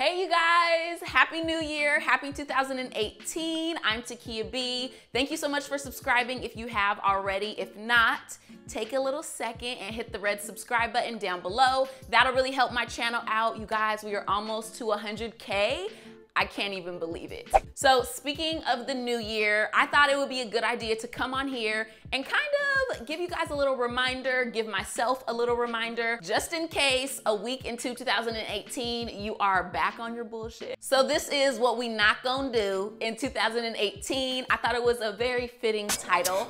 Hey you guys, Happy New Year, Happy 2018. I'm Tkeyah B. Thank you so much for subscribing if you have already. If not, take a little second and hit the red subscribe button down below. That'll really help my channel out. You guys, we are almost to 100K. I can't even believe it. So speaking of the new year, I thought it would be a good idea to come on here and kind of give you guys a little reminder, give myself a little reminder, just in case a week into 2018, you are back on your bullshit. So this is what we not gonna do in 2018. I thought it was a very fitting title.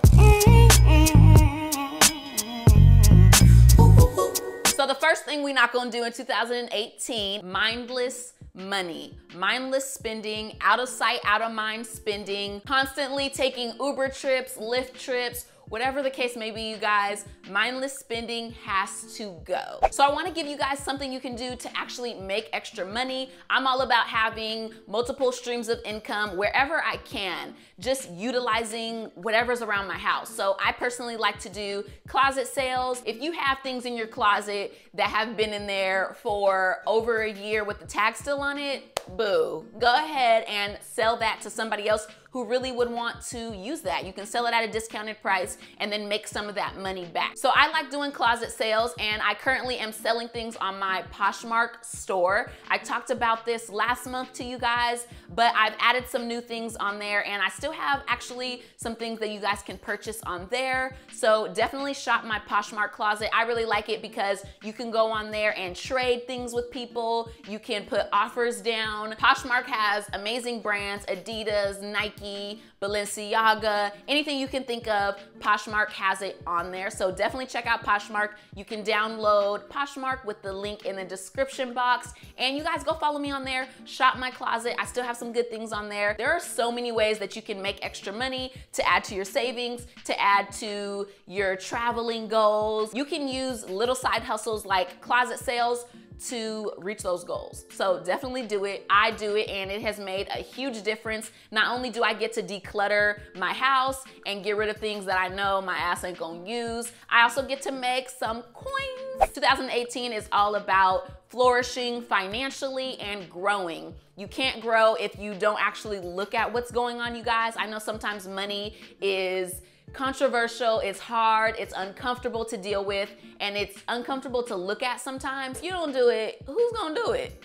So the first thing we not gonna do in 2018, mindless money, mindless spending, out of sight, out of mind spending, constantly taking Uber trips, Lyft trips, whatever the case may be, you guys, mindless spending has to go. So I wanna give you guys something you can do to actually make extra money. I'm all about having multiple streams of income wherever I can, just utilizing whatever's around my house. So I personally like to do closet sales. If you have things in your closet that have been in there for over a year with the tag still on it, boo, go ahead and sell that to somebody else who really would want to use that. You can sell it at a discounted price and then make some of that money back. So I like doing closet sales, and I currently am selling things on my Poshmark store. I talked about this last month to you guys, but I've added some new things on there, and I still have actually some things that you guys can purchase on there. So definitely shop my Poshmark closet. I really like it because you can go on there and trade things with people. You can put offers down. Poshmark has amazing brands, Adidas, Nike, Balenciaga, anything you can think of, Poshmark has it on there. So definitely check out Poshmark. You can download Poshmark with the link in the description box. And you guys go follow me on there, shop my closet. I still have some good things on there. There are so many ways that you can make extra money to add to your savings, to add to your traveling goals. You can use little side hustles like closet sales to reach those goals. So definitely do it. I do it, and it has made a huge difference. Not only do I get to declutter my house and get rid of things that I know my ass ain't gonna use, I also get to make some coins. 2018 is all about flourishing financially and growing. You can't grow if you don't actually look at what's going on, you guys. I know sometimes money is controversial, it's hard, it's uncomfortable to deal with, and it's uncomfortable to look at sometimes. If you don't do it, who's gonna do it?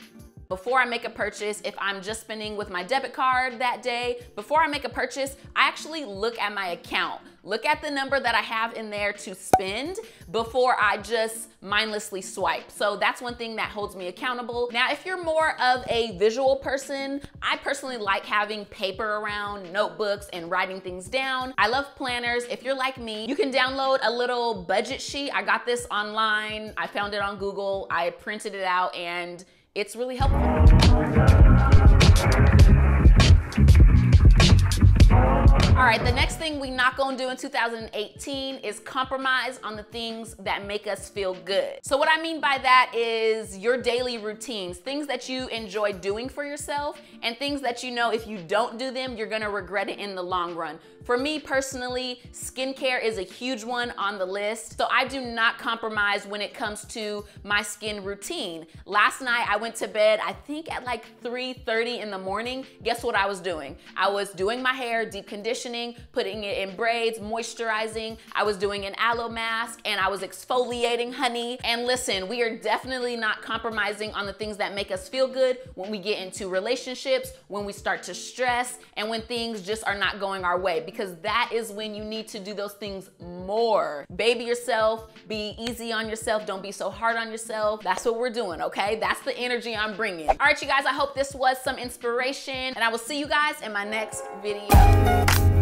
Before I make a purchase, if I'm just spending with my debit card that day, before I make a purchase, I actually look at my account. Look at the number that I have in there to spend before I just mindlessly swipe. So that's one thing that holds me accountable. Now, if you're more of a visual person, I personally like having paper around, notebooks, and writing things down. I love planners. If you're like me, you can download a little budget sheet. I got this online. I found it on Google. I printed it out, and it's really helpful. All right, the next thing we not gonna do in 2018 is compromise on the things that make us feel good. So what I mean by that is your daily routines, things that you enjoy doing for yourself, and things that you know if you don't do them, you're gonna regret it in the long run. For me personally, skincare is a huge one on the list. So I do not compromise when it comes to my skin routine. Last night I went to bed, I think at like 3:30 in the morning. Guess what I was doing? I was doing my hair, deep conditioning, putting it in braids, moisturizing. I was doing an aloe mask, and I was exfoliating, honey. And listen, we are definitely not compromising on the things that make us feel good when we get into relationships, when we start to stress, and when things just are not going our way, because that is when you need to do those things more. Baby yourself, be easy on yourself, don't be so hard on yourself. That's what we're doing, okay? That's the energy I'm bringing. All right, you guys, I hope this was some inspiration, and I will see you guys in my next video.